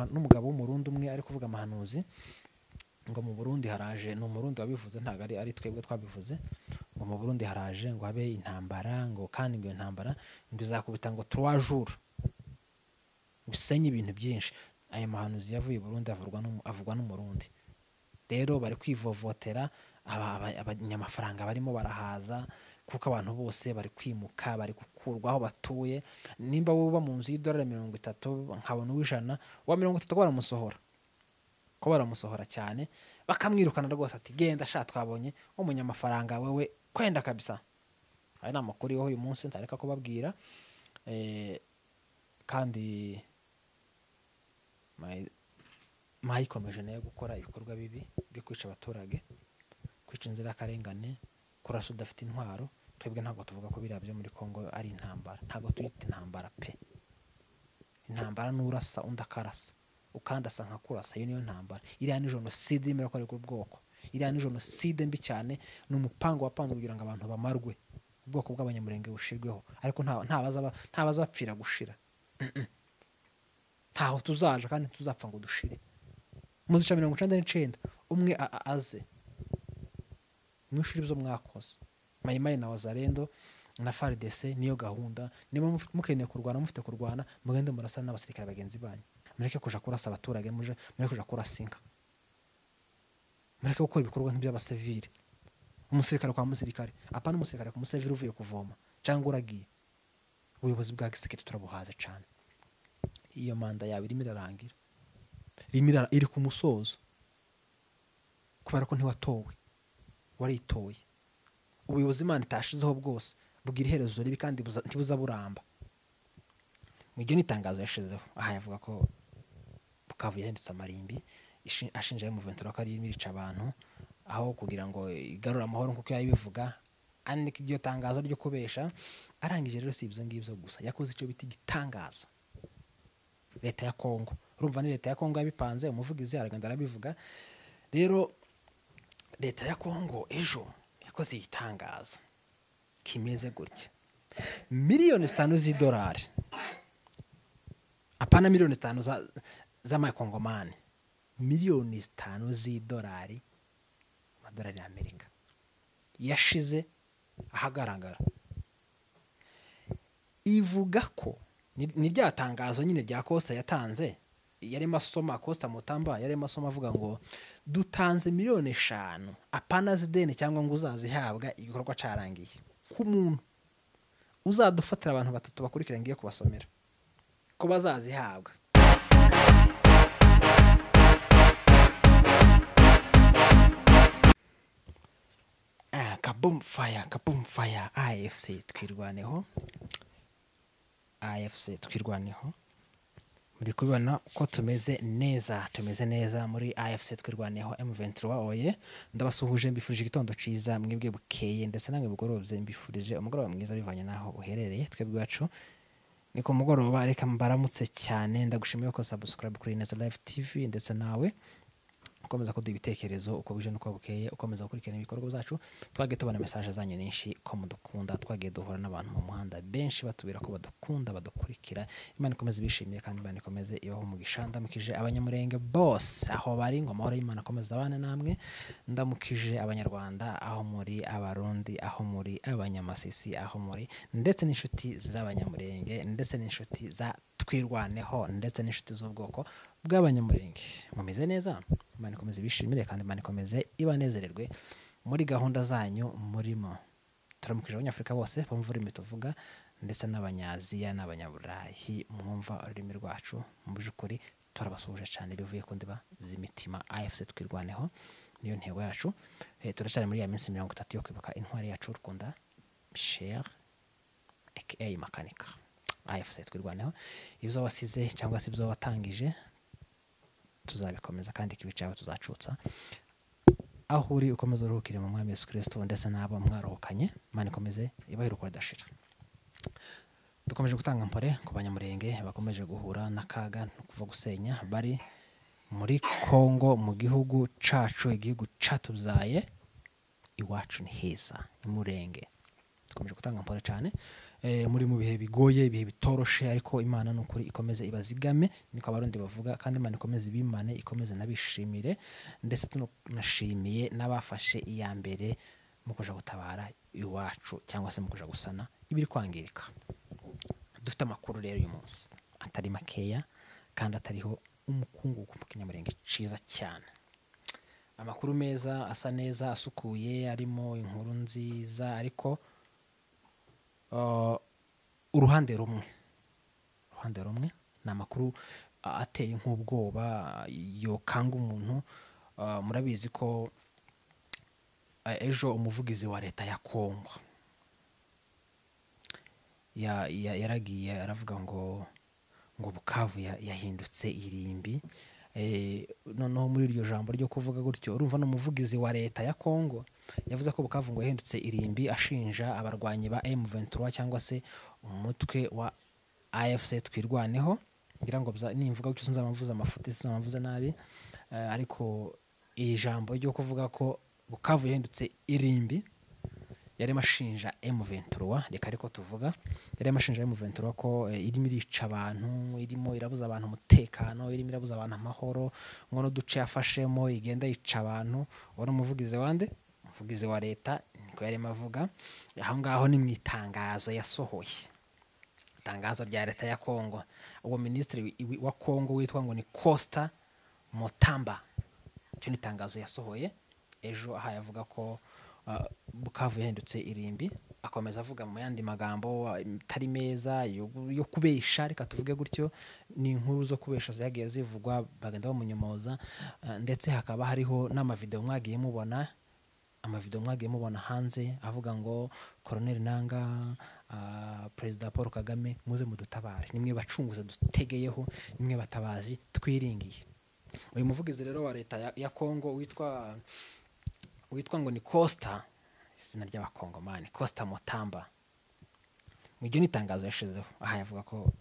n'umugabo w'umurundi umwe ari kuvuga amahanuzi ngo mu Burundi haraje, no murundi wabivuze ntago ari twebwe twabivuze, ngo mu Burundi haraje ngo habe intambara, ngo kandi ngo intambara ngo izakubita ngo 3 jours gusenye ibintu byinshi. Ayo mahanuzi yavuye i Burundi avugwa n'umurundi. Rero bari kwivovotera abanyamafaranga barimo barahaza, kuko abantu bose bari kwimuka, bari gukurwaho batuye. Nimba wowe mu nzu y'idolari 30 nkabona uw'ijana wa 30 ko baramusohora, ko baramusohora cyane, bakamwirukana rwose ati genda sha twabonye umunyamafaranga wewe kwenda kabisa. Aya namakuru yo uyu munsi ntareka kubabwira. Kandi mayikomeje nayo gukora ibikorwa bibi byo kwica abaturage, kwica inzira karengane, kurasa udafite intwaro. Twebwe ntabwo tuvuga ko biriya byo muri Kongo ari intambara, ntabwo tuyita intambara pe. Intambara n'urasa undi akarasa, ukandasa nka kurasa, iyo niyo ntambara. Iriya ni genocide imwe yakorewe ubwoko, iriya ni genocide mbi cyane, n'umupango wapanzwe kugira ngo abantu bamarwe, ubwoko bw'abanyamurenge bushirweho, ariko ntabaza bapfira gushira. Ntaho tuzaje kandi tuzapfa ngo dushire. Muzica 99 umwe aze mwishuri byo mwakoze. Mayimayi na Wazalendo na FARDC niyo gahunda. Niba mukeneye kurwana, mufite kurwana, mugende murasa n'abasirikare bagenzi banyu. Mureke kuja kurasa abaturage, mureke kuja kurasinka, mureke gukora ibikorwa nk'iby'abasivile. Umusirikare kwa musirikare, apana umusirikare ku musivile uvuye kuvoma cyangwa uragiye. Ubuyobozi bwa gisirikare turabuhaze cyane. Iyo manda yawe irimo irarangira, iri ku musozo, kubera ko ntiwatowe, waritoye. Ubuyobozi Imana itashizeho bwose bugira iherezo ribi kandi ntibuza buramba. Mujyo nitangazo yashizeho aha yavuga ko Bukavu yahindutse amarimbi, ashinja M23 ko ari imirica abantu aho kugira ngo igarura amahoro nkuko yabivuga. Andika iryo tangazo ryo kubesha. Arangije rero si ibyo ngibyo gusa, yakoze icyo biti gitangaza. Leta ya Kongo, urumva ni leta ya Kongo yabipanze, umuvugizi aragenda arabivuga. Rero leta ya Kongo ejo yakoze itangaza kimeze gutya: miliyoni 5 z'idolari, apana miliyoni 5 z'amakongomani, miliyoni 5 z'idolari, amadolari y'Amerika, yashize ahagaragara. Ivuga ko ni rya tangazo nyine rya Kosa yatanze, yarimo asoma, Costa Mutamba yarimo asoma avuga ngo dutanze miliyoni 5 apana zideni cyangwa ngo uzazihabwa igikorwa carangiye. Ku muntu uzadufatira abantu 3 bakurikira ngiye kubasomera ko bazazihabwa. Kaboom fire AFC twirwaneho, AFC twirwaneho. Muri kubibona ko tumeze neza muri AFC twirwaneho. M23 oye, ndabasuhuje mbifurije igitondo ciza, mwebwe bukeye ndetse namwe bugorobye, mbifurije umugoroba mwiza bivanye naho uherereye. Twebwe bacu ni ku mugoroba, reka mbaramutse cyane. Ndagushimiye ko subscribe kuri Neza Live TV, ndetse nawe ukomeza kuduha ibitekerezo uko bije nuko bukeye, ukomeza gukurikirana ibikorwa byacu. Twagiye tubona message zanyu nyinshi ko mudukunda, twagiye duhura n'abantu mu muhanda benshi batubwira ko badukunda, badukurikira. Imana ikomeze bishimiye kandi Imana ikomeze ibaho umugisha. Ndamukije abanyamurenge bose aho bari, ngo amahoro y'Imana akomeze abane namwe. Ndamukije abanyarwanda aho muri, abarundi aho muri, abanyamasisi aho muri, ndetse n'inshuti z'abanyamurenge, ndetse n'inshuti za twirwaneho, ndetse n'inshuti z'ubwoko bw'abanyamurenge. Mumeze neza, Imana ikomeze bishimire kandi Imana ikomeze ibanezererwe muri gahunda zanyu murimo. Turamukije abanyafrika bose bumva ururimi tuvuga, ndetse n'abanyaziya n'abanyaburayi mwumva ururimi rwacu. Mu by'ukuri turabasuhuje cyane bivuye ku ndiba z'imitima. AFC twirwaneho niyo ntego yacu. Turacyari muri ya minsi 30 yo kwibuka intwari yacu Rukunda Cher aka Makanika. AFC twirwaneho, ibyo wasize cyangwa se ibyo watangije tuzabikomeza kandi kibicaho tuzacutsa. Aho uri ukomeza uruhukire mu Mwami Yesu Kristo, ndetse nabo mwarohokanye, Imana ikomeze ibahiruko dashira. Dukomeje gutanga mpore ku banyamurenge bakomeje guhura n'akaga no kuva gusenya, bari muri Kongo, mu gihugu cacu, igihugu catubyaye. Iwacu ni heza, imurenge. Dukomeje gutanga mpore cyane. muri mu bihe bigoye, ibihe bitoroshe, ariko Imana n'ukuri ikomeze ibazigame, niko abarundi bavuga, kandi Imana ikomeze ibimane, ikomeze nabishimire, ndetse tunashimiye n'abafashe iya mbere mu kuja gutabara iwacu cyangwa se mu kuja gusana ibiri kwangirika. Dufite amakuru rero uyu munsi atari makeya kandi atariho umukungugu mu kinyamurenge ciza cyane. Amakuru meza, asa neza, asukuye, arimo inkuru nziza, ariko uruhande rumwe ni amakuru ateye nk'ubwoba yokanga umuntu. Murabizi ko ejo umuvugizi wa leta ya Kongo yaragiye aravuga ngo Bukavu yahindutse irimbi. Noneho muri iryo jambo ryo kuvuga gutyo, urumva n'umuvugizi wa leta ya Kongo yavuze ko Bukavu ngo yahindutse irimbi, ashinja abarwanyi ba M23 cyangwa se umutwe wa AFC twirwaneho. Ngira ngo nimvuga gutyo sinzamavuza amafuti, sinzamavuza nabi, ariko iri jambo ryo kuvuga ko Bukavu yahindutse irimbi yari mashinja M23, reka ariko tuvuga yari mashinja M23 ko irimo irica abantu, irimo irabuza abantu umutekano, irimo irabuza abantu amahoro, ngo no duce yafashemo igenda yica abantu. Wari umuvugizi wande, umuvugizi wa leta, niko yari mavuga. Aho ngaho ni mwitangazo yasohoye, itangazo rya leta ya Kongo. Uwo ministri wa Kongo witwa ngo ni Costa Motamba, cyo ni itangazo yasohoye ejo, aha yavuga ko Bukavu yahindutse irimbi. Akomeza avuga mu yandi magambo atari meza yo kubesha, reka tuvuge gutyo, ni inkuru zo kubesha zagiye zivugwa bagenda bamunyomoza, ndetse hakaba hariho n'amavideo mwagiye mubona hanze avuga ngo Colonel Nanga, Perezida Paul Kagame, muze mudutabare, nimwe bacunguze dutegeyeho, nimwe batabazi twiringiye. Uyu muvugizi rero wa leta ya Kongo witwa ngo ni Costa, izina ry'abakongomani, Costa Motamba, mu gihe n'itangazo yashizeho aha yavuga ko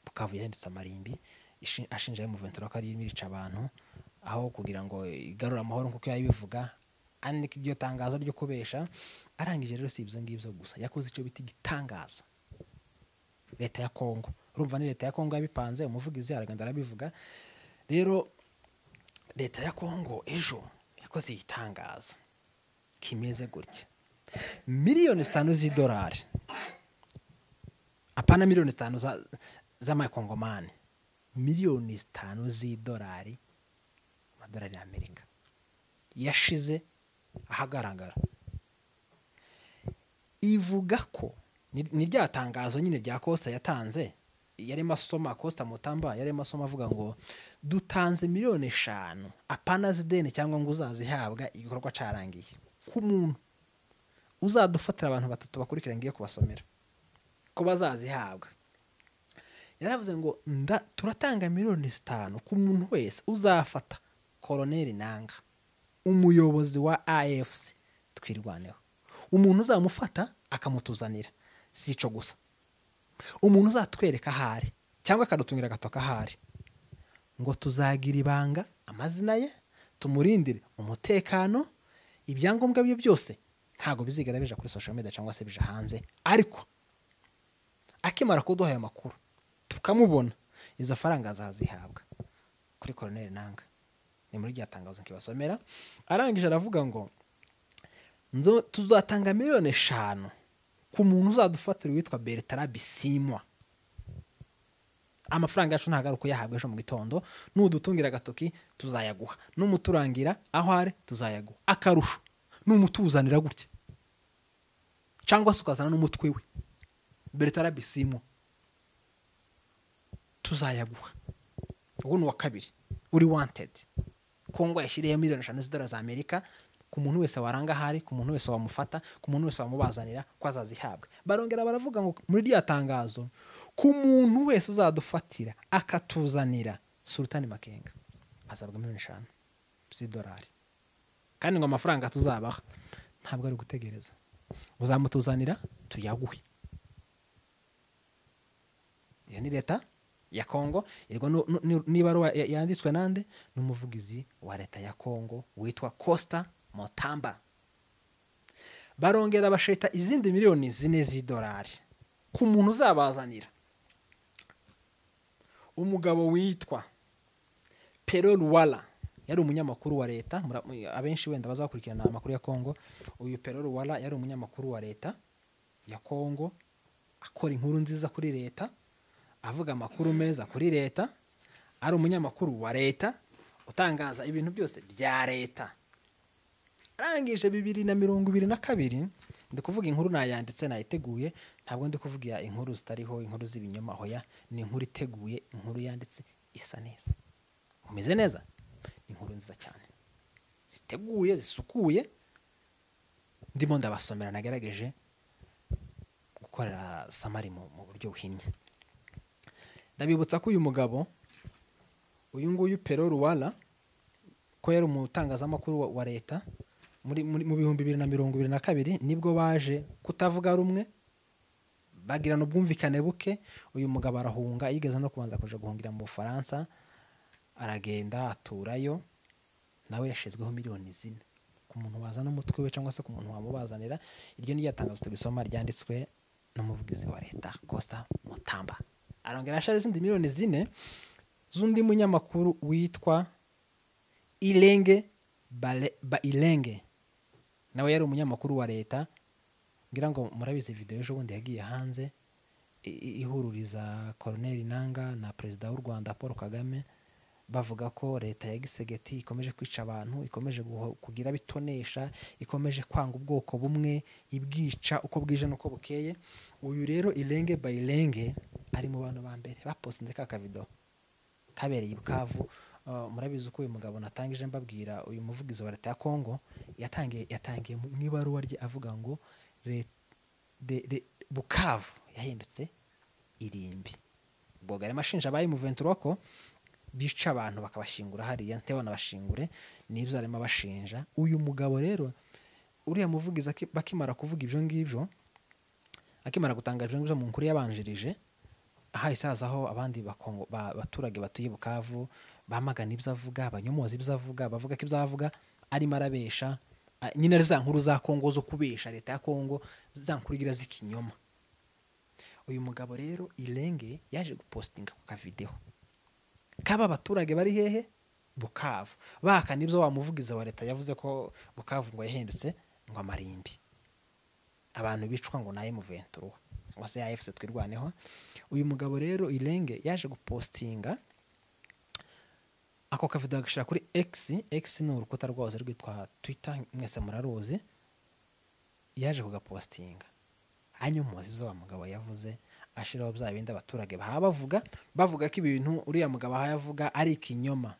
Bukavu yahindutse amarimbi, ashinja M23 ko ari imirica abantu aho kugira ngo igarura amahoro nk'uko yabivuga. Andika iryo tangazo ryo kubesha. Arangije rero si ibyo ngibyo gusa, yakoze icyo biti gitangaza leta ya Kongo. Urumva ni leta ya Kongo yabipanze, umuvugizi aragenda arabivuga. Rero leta ya Kongo ejo yakoze itangazo kimeze gutya: miliyoni 5 z'idolari, apana miliyoni 5 z'amakongomani, miliyoni 5 z'idolari, amadolari y'Amerika, yashize ahagaragara. Ivuga ko ni rya tangazo nyine rya Costa yatanze, yarimo asoma, Costa Motamba yarimo asoma avuga ngo dutanze miliyoni 5, apana zidene cyangwa ngo uzazihabwa igikorwa carangiye, ku muntu uzadufatira abantu 3 bakurikira ngiye kubasomera ko bazazihabwa. Yaravuze ngo turatanga miliyoni 5 ku muntu wese uzafata Colonel Nanga, umuyobozi wa AFC twirwaneho. Umuntu uzamufata akamutuzanira, sico gusa, umuntu uzatwereka ahari cyangwa akadutungira agatoka ahari, ngo tuzagira ibanga amazina ye, tumurindire umutekano, ibyangombwa bye byose ntago bizigera bija kuri social media cyangwa se bija hanze. Ariko akimara kuduha ayo makuru tukamubona, izo faranga azazihabwa kuri Colonel Nanga. Ni muri rya tangazo nkibasomera. Arangije aravuga ngo tuzatanga miliyoni 5 ku muntu uzadufatira witwa Bertrand Bisimwa. Amafaranga yacu ntagaruko yahabwa ejo mu gitondo, nudutungira agatoki tuzayaguha, numuturangira aho ari tuzayaguha. Akarusho numutuzanira gutya cyangwa se ukazana n'umutwe we Bertrand Bisimwa, tuzayaguha. Ubu ni wa kabiri uri wanted. Kongo yashiriye miliyoni 5 z'idolari za Amerika ku muntu wese waranga hari, ku muntu wese wamufata, ku muntu wese wamubazanira ko azazihabwa. Barongera baravuga ngo muri rya tangazo, ku muntu wese uzadufatira akatuzanira Sultani Makenga azabwa miliyoni 5 z'idolari. Kandi ngo amafaranga tuzabaha ntabwo ari gutegereza, uzamutuzanira tuyaguhe. Iyo ni leta ya Kongo, iriko niba yanditswe nande n'umuvugizi wa leta ya Kongo witwa Costa Motamba. Barongera basheta izindi miliyoni 4 z'idolari ku muntu uzabazanira umugabo witwa Pero Luwala, yari umunyamakuru wa leta. Abenshi wenda bazakurikirana amakuru ya Kongo. Uyu Pero Luwala yari umunyamakuru wa leta ya Kongo, akora inkuru nziza kuri leta, avuga amakuru meza kuri leta, ari umunyamakuru wa leta utangaza ibintu byose bya leta. Arangije 2022, ndi kuvuga inkuru nayanditse nayiteguye, ntabwo ndi kuvuga inkuru zitariho, inkuru z'ibinyoma. Hoya ni inkuru iteguye, inkuru yanditse isa neza, umeze neza, inkuru nziza cyane ziteguye zisukuye. Ndimo ndabasomera, nagerageje gukorera samari mu buryo buhinnye. Ndabibutsa ko uyu mugabo, uyu nguyu Pero Luwala, ko yari umutangazamakuru wa leta mu 2022 nibwo baje kutavuga rumwe, bagirana ubwumvikane buke. Uyu mugabo arahunga, yigeze no kubanza kuja guhungira mu Bufaransa, aragenda aturayo. Nawe yashizweho miliyoni 4 ku muntu wazana umutwe we cyangwa se ku muntu wamubazanira. Iryo ni yatangazo tubisoma, ryanditswe n'umuvugizi wa leta Costa Mutamba. Arongera ashara izindi miliyoni 4 z'undi munyamakuru witwa Ilenge Bailenge, nawe yari umunyamakuru wa leta. Ngira ngo murabizi video ejo bundi yagiye hanze ihururiza Colonel Nanga na Perezida w'u Rwanda Paul Kagame, bavuga ko leta ya Gisegeti ikomeje kwica abantu, ikomeje kugira bitonesha, ikomeje kwanga ubwoko bumwe, ibwica uko bwije nuko bukeye. Uyu rero Ilenge Bailenge ari mu bantu ba mbere bapostinze ka video kabereye i Bukavu. Murabizi uko uyu mugabo natangije mbabwira, uyu muvugizi wa leta ya Kongo yatangiye mu ibaruwa rye avuga ngo Bukavu yahindutse irimbi. Ubwo gari mashinja abaye mu 23 ko bica abantu bakabashingura hariya, ntebona bashingure, nibyo arimo bashinja. Uyu mugabo rero, uriya muvugizi bakimara kuvuga ibyo ngibyo, akimara gutangaje ibyo mu nkuru yabanjirije, ahayisazaho abandi baturage batuye Bukavu bamagana ibyo avuga, abanyomozi ibyo avuga, bavuga ko ibyo avuga arimo arabesha. Nyine ari za nkuru za Kongo zo kubesha leta ya Kongo, za nkurigira z'ikinyoma. Uyu mugabo rero Ilenge yaje gupostinga ku ka video kaba abaturage bari hehe Bukavu, baka nibyo wamuvugiza wa leta yavuze ko Bukavu ngo yahindutse ngo amarimbi, abantu bicwa ngo na M23 wase AFC twirwaneho. Uyu mugabo rero Ilenge yaje gupostinga ako ka video agashira kuri X ni urukuta rwose rwitwa Twitter, mwese muraruzi. Yaje kugapostinga anyomoza ibyo wa mugabo yavuze, ashiraho bya bindi abaturage bavuga ko ibintu uriya mugabo yavuga ari ikinyoma.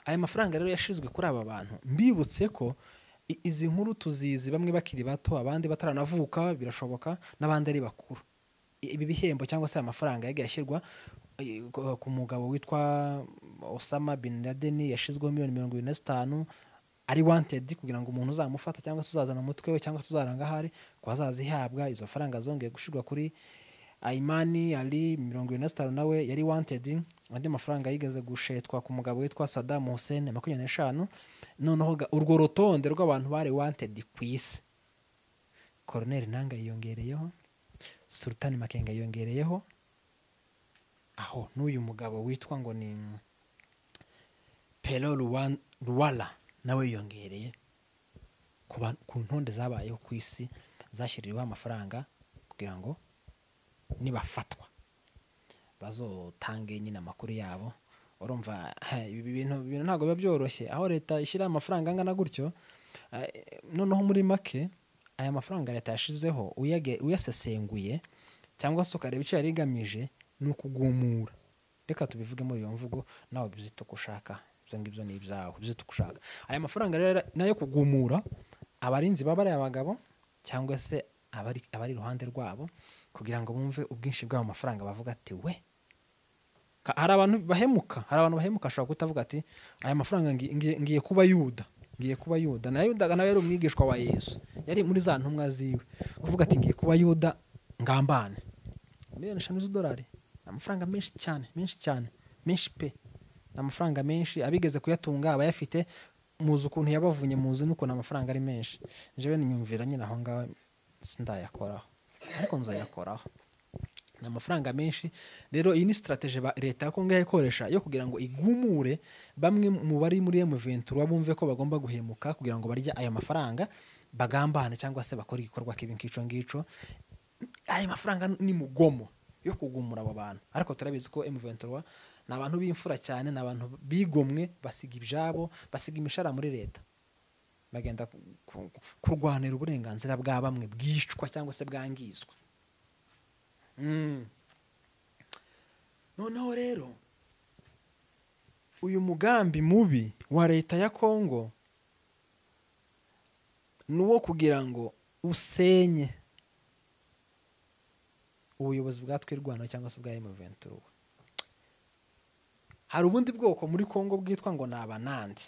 Aya mafaranga rero yashizwe kuri aba bantu, mbibutse ko izi nkuru tuzizi bamwe bakiri bato, abandi bataranavuka birashoboka, n'abandi ari bakuru. Ibi bihembo cyangwa se amafaranga yagiye ashyirwa ku mugabo witwa Osama bin Laden, yashizweho miliyoni 25 ari wanted, kugira ngo umuntu uzamufata cyangwa se uzazana umutwe we cyangwa se uzaranga hari ko azazihabwa. Izo faranga zongeye gushirwa kuri Aimani Ali 25 nawe yari wanted. Andi mafaranga yigeze gushetwa ku mugabo witwa Saddam Hussein 25. Noneho urwo rutonde rw'abantu bari wanted ku isi, Colonel Nanga yiyongereyeho, Sultan Makenga yiyongereyeho, aho n'uyu mugabo witwa ngo ni Pero Luwala nawe yiyongereye ku ntonde zabayeho ku isi zashyiriweho amafaranga kugira ngo nibafatwa bazotange nyine amakuru yabo. Urumva ibi bintu ntabwo biba byoroshye aho leta ishyira amafaranga angana gutyo. Noneho muri make aya mafaranga leta yashizeho uyasesenguye cyangwa se ukareba icyo yari igamije ni ukugumura. Reka tubivuge muri iyo mvugo, nawe bizito kushaka ibyo ngibyo ni ibyawe, bizito kushaka. Aya mafaranga rero nayo kugumura abarinzi babari abagabo cyangwa se abari iruhande rwabo, kugira ngo bumve ubwinshi bw'ayo mafaranga, bavuga ati we, hari abantu bahemuka ashobora kutavuga ati aya mafaranga ngiye kuba Yuda, na Yuda nawe yari umwigishwa wa Yesu, yari muri za ntumwa ziwe, kuvuga ati ngiye kuba Yuda ngambane. Miliyoni 5 z'idolari, amafaranga menshi cyane, menshi pe, amafaranga menshi. Abigeze kuyatunga abayafite muzi ukuntu yabavunye, muzi n'ukuntu amafaranga ari menshi. Jewe ninyumvira nyine aho ngaho sindayakoraho. ariko nzayakoraho. Ni amafaranga menshi. Rero iyi ni strategy leta ya Kongo ikoresha yo kugira ngo igumure bamwe mu bari muri M23 bumve ko bagomba guhemuka kugira ngo barya ayo mafaranga bagambane cyangwa se bakora igikorwa kibi nkico ngico. Ayo mafaranga ni mugomo yo kugumura abo bantu, ariko turabizi ko M23 ni abantu b'imfura cyane, ni abantu bigomwe, basiga ibyabo, basiga imishara muri leta, bagenda kurwanira uburenganzira bwa bamwe bwishwa cyangwa se bwangizwa. Noneho rero uyu mugambi mubi wa leta ya Kongo nuwo kugira ngo usenye ubuyobozi bwa twirwano cyangwa se bwa M23. Hari ubundi bwoko muri Kongo bwitwa ngo nabanandi.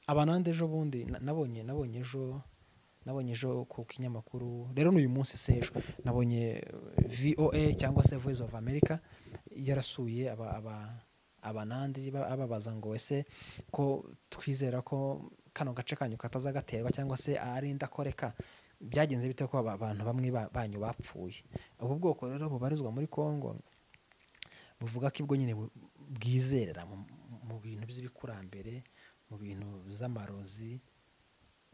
Abanandi ejo bundi nabonye ejo ku kinyamakuru, rero n'uyu munsi sejo nabonye VOA cyangwa se Voice of America yarasuye abanandi ababaza ngo ese ko twizera ko kano gace kanyu katazagaterwa cyangwa se ari ndakoreka, byagenze bite ko abantu bamwe banyu bapfuye. Ubu bwoko rero bubarizwa muri Kongo buvuga ko ibwo nyine bwizerera mu bintu by'ibikurambere, mu bintu z'amarozi.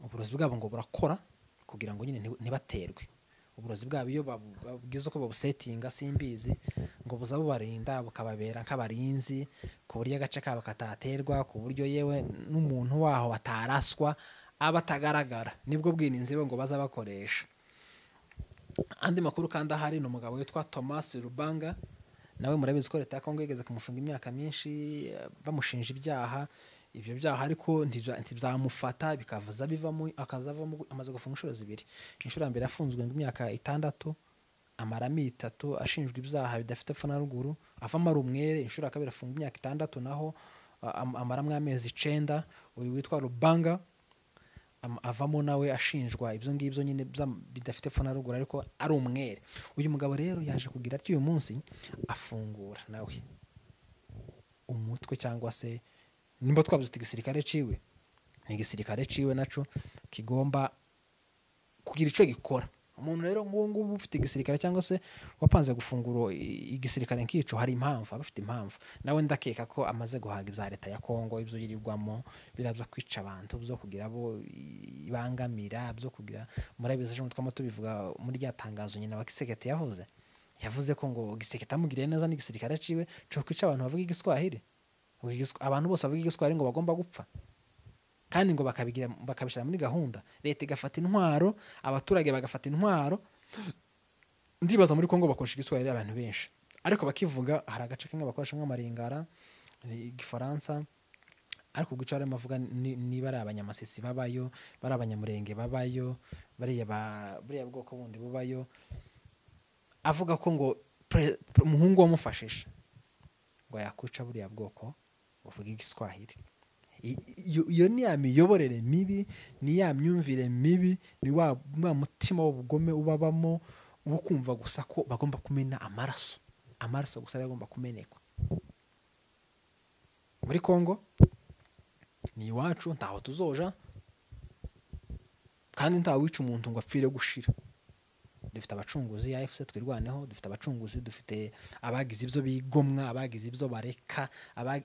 Uburozi bwabo ngo burakora kugira ngo nyine ntibaterwe. Uburozi bwabo iyo babwiza ko babusetinga simbizi ngo buza bubarinda bukababera nk'abarinzi ku buryo agace kabo kataterwa, ku buryo yewe n'umuntu waho bataraswa aba atagaragara. Nibwo bwirinzi ngo baza bakoresha. Andi makuru kandi ahari ni umugabo witwa Thomas Rubanga, nawe murabizi ko leta ya Kongo igeze kumufunga imyaka myinshi bamushinja ibyaha. Ibyo byaha ariko ntibyamufata bikavuza bivamo, akazavamo amaze gufunga inshuro 2. Inshuro mbere afunzwe imyaka 6, amaramo 3 ashinjwa ibyaha bidafite epfo na ruguru, avamo ari umwere. Inshuro kabiri afunga imyaka 6 naho amaramwe amezi 9. Uyu witwa Rubanga avamo nawe ashinjwa ibyo ngibyo nyine bidafite epfo na ruguru ariko ari umwere. Uyu mugabo rero yaje kugira ati uyu munsi afungura nawe umutwe cyangwa se nimba twabuze igisirikare ciwe, ni igisirikare ciwe naco kigomba kugira ico gikora. Umuntu rero ngubu ufite igisirikare cyangwa se wapanze gufungura igisirikare nkico hari impamvu, abafite impamvu. Nawe ndakeka ko amaze guhaga ibya leta ya Kongo, ibyo yirirwamo biraza kwica abantu, byo kugira abo ibangamira, byo kugira murabize ejo twama tubivuga muri rya tangazo nyina wa Kisekete yavuze ko ngo Kisekete amugiriye neza n'igisirikare ciwe cyo kwica abantu bavuga igiswahili. Abantu bose bavuga igiswahili ngo bagomba gupfa, kandi ngo bakabishyira muri gahunda. Leta igafata intwaro, abaturage bagafata intwaro. Ndibaza muri Kongo bakoresha igiswahili abantu benshi, ariko bakivuga hari agace kamwe bakoresha nk'amaringara, igifaransa, ariko guca ari mavuga ni bari abanyamasisi babayo, bari abanyamurenge babayo, bariya bwoko bundi bubayo. Avuga ko ngo umuhungu wamufashije ngo yakwica buriya bwoko bavuga igiswahili. Iyo ni ya miyoborere mibi, ni ya myumvire mibi, ni wa mutima w'ubugome ubabamo wo kumva gusa ko bagomba kumena amaraso gusa bagomba kumenekwa. Muri Kongo ni iwacu, ntaho tuzoja kandi ntawe wica umuntu ngo apfire gushira. Dufite abacunguzi ya AFC twirwaneho, dufite abacunguzi, dufite abagize ibyo bigomwa, abagize ibyo bareka,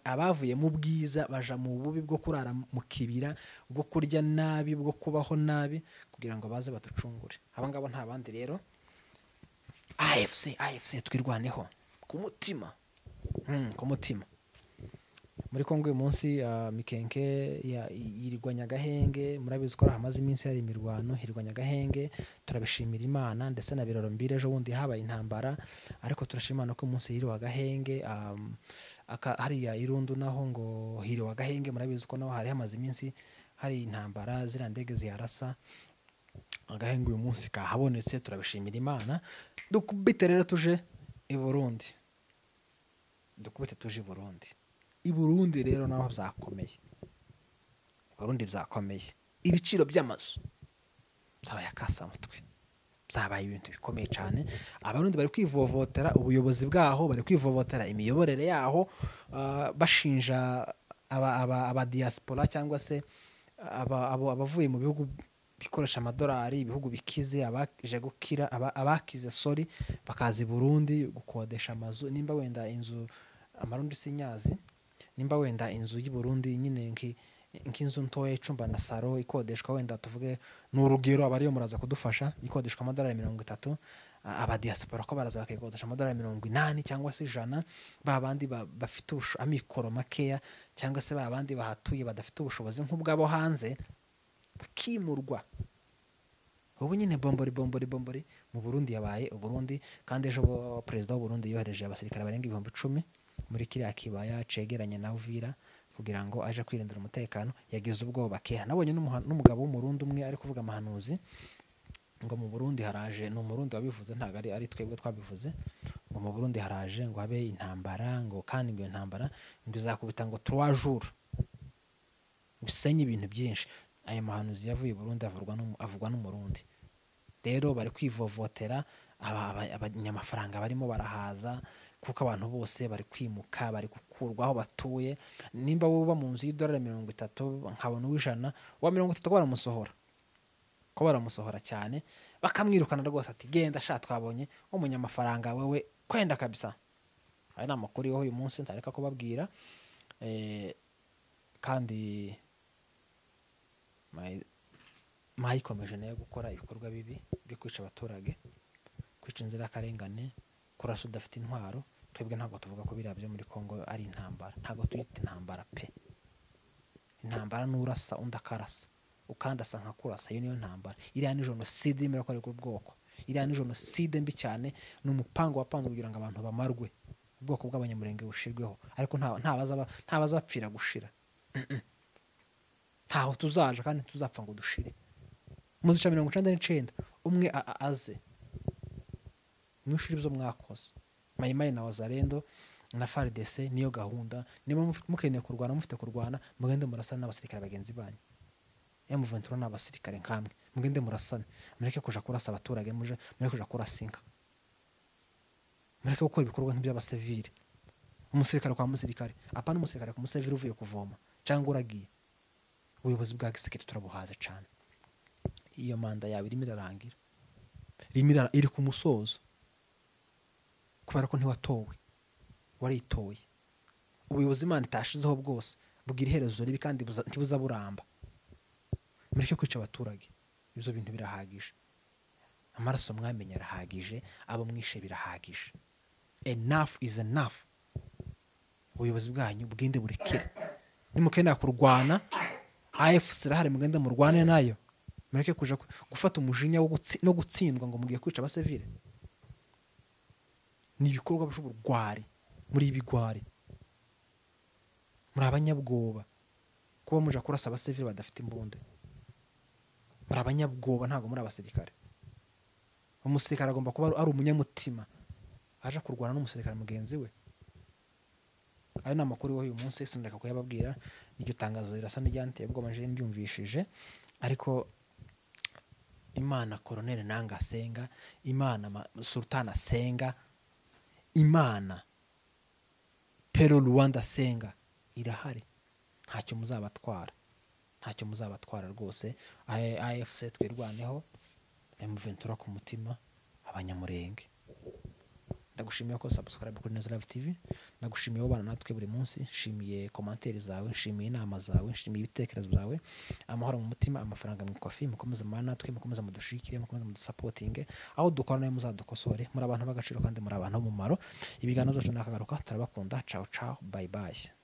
abavuye mu bwiza baja mu bubi bwo kurara mu kibira, bwo kurya nabi, bwo kubaho nabi kugira ngo baze batucungure. Abangabo nta bandi rero AFC twirwaneho ku mutima. Muri Kongo uyu munsi Mikenke yirirwanya Gahenge, murabizi ko hamaze iminsi hari imirwano hirwanya Gahenge. Turabishimira Imana, ndetse na Biroro Mbire ejo bundi habaye intambara, ariko turashimana ko umunsi yiriwa Gahenge. Hariya Irundu naho ngo hiriwa Gahenge, murabizi ko naho hari hamaze iminsi hari intambara zira ndege ziharasa. Gahenge uyu munsi kahabonetse, turabishimira Imana. Dukubite rero tuje i Burundi, i Burundi rero naho byakomeye. Ibiciro by'amazu byabaye akasamutwe, byabaye ibintu bikomeye cyane. Abarundi bari kwivovotera ubuyobozi bwaho, bari kwivovotera imiyoborere yaho, bashinja aba diaspora cyangwa se abavuye mu bihugu bikoresha amadolari, ibihugu bikize, abaje gukira, abakize sorry, bakaza i Burundi gukodesha amazu, nimba wenda inzu amarundi sinyazi, nimba wenda inzu y'u Burundi nyine nk'inzu ntoya icumba na saro ikodeshwa wenda tuvuge n'urugero abariyo muraza kudufasha, ikodeshwa amadolari 30, aba diaspora ko baraza bakikodesha amadolari 80 cyangwa se 100, ba bandi bafite amikoro makeya cyangwa se ba bandi bahatuye badafite ubushobozi nk'ubwabo hanze bakimurwa. Ubu nyine bombori mu Burundi yabaye Uburundi, kandi ejo perezida w'u Burundi yohereje abasirikare barenga 10,000 muri kiriya kibaya cegeranye na Uvira kugira ngo aje kwirindira umutekano. Yagize ubwoba kera, nabonye n'umugabo w'umurundi umwe ari kuvuga amahanuzi ngo mu Burundi haraje, ni umurundi wabivuze ntago ari twebwe twabivuze, ngo mu Burundi haraje ngo habe intambara, ngo kandi ngo intambara ngo izakubita ngo 3 jours bisenye ibintu byinshi. Aya mahanuzi yavuye i Burundi avugwa n'umurundi. Rero bari kwivovotera, abanyamafaranga barimo barahaza kuko abantu bose bari kwimuka, bari gukurwaho batuye. Nimba wowe mu nzu y'idolari 30 nkabona uw'ijana, wa 30 ko baramusohora cyane, bakamwirukana rwose ati genda sha twabonye umunyamafaranga wewe kwenda kabisa. Aya ni amakuru yo uyu munsi ntareka kubabwira, kandi mayikomeje nayo gukora ibikorwa bibi byo kwica abaturage, kwica inzirakarengane, kurasa udafite intwaro. Twebwe ntabwo tuvuga ko biriya byo muri Kongo ari intambara, ntabwo tuyita intambara pe. Intambara n'urasa undi akarasa, ukandasa nka kurasa, iyo niyo ntambara. Iriya ni jenoside imwe yakorerwa ubwoko, iriya ni jenoside mbi cyane, n'umupango wapanzwe kugira ngo abantu bamarwe, ubwoko bw'abanyamurenge bushirweho, ariko ntabaza bapfira gushira. Ntaho tuzaje kandi tuzapfa ngo dushire. Muzica 99 umwe aze mwishuri ibyo mwakoze. Mayimayi na Wazalendo na FARDC niyo gahunda. Niba mukeneye kurwana, mufite kurwana, mugende murasana n'abasirikare bagenzi banyu. M23 n'abasirikare nkamwe, mugende murasana, mureke kuja kurasa abaturage, mureke kuja kurasinga, mureke gukora ibikorwa nk'iby'abasivili. Umusirikare kwa musirikare, apana umusirikare ku musivili uvuye kuvoma cyangwa uragiye. Ubuyobozi bwa gisirikare turabuhaze cyane. Iyo manda yawe irimo irarangira, iri ku musozo, kubera ko ntiwatowe, waritoye. Ubuyobozi Imana itashizeho bwose bugira iherezo ribi kandi ntibuza buramba. Mureke kwica abaturage, ibyo bintu birahagije. Amaraso mwamenye arahagije, abo mwishe birahagije. Enough is enough. Ubuyobozi bwanyu bwende burekere. Nimukenera kurwana, AFC irahari, mugende murwane nayo. Mureke kuja gufata umujinya no gutsindwa ngo mugiye kwica abasivile. Ni ibikorwa by'uburwari, muri ibigwari, muri abanyabwoba. Kuba muja kurasa abasivile badafite imbunda, muri abanyabwoba, ntago muri abasirikare. Umusirikare agomba kuba ari umunyamutima, aje kurwana n'umusirikare mugenzi we. Ayo ni amakuru y'uyu munsi sindaka kuyababwira. Iryo tangazo rirasa n'ijyanteye ubwo manje mbyumvishije, ariko Imana Colonel Nanga asenga, Imana Sultan asenga, Imana Pero Rwanda asenga irahari. Ntacyo muzabatwara rwose. AFC twirwaneho, M23 ku mutima, abanyamurenge. Ndagushimiye ko subscribe kuri Neza Live TV. Ndagushimiye ubana natwe buri munsi. Nshimiye commentaires zawe, nshimiye inama zawe, nshimiye ibitekerezo byawe. Amahoro mu mutima, amafaranga mu ikofi. Mukomeze mana natwe, mukomeze mudushikire, mukomeze mudusupporting. Aho dukora nayo muzadukosore. Muri abantu b'agaciro kandi muri abantu b'umumaro. Ibiganiro byacu nakagaruka. Turabakunda. Ciao ciao. Bye bye.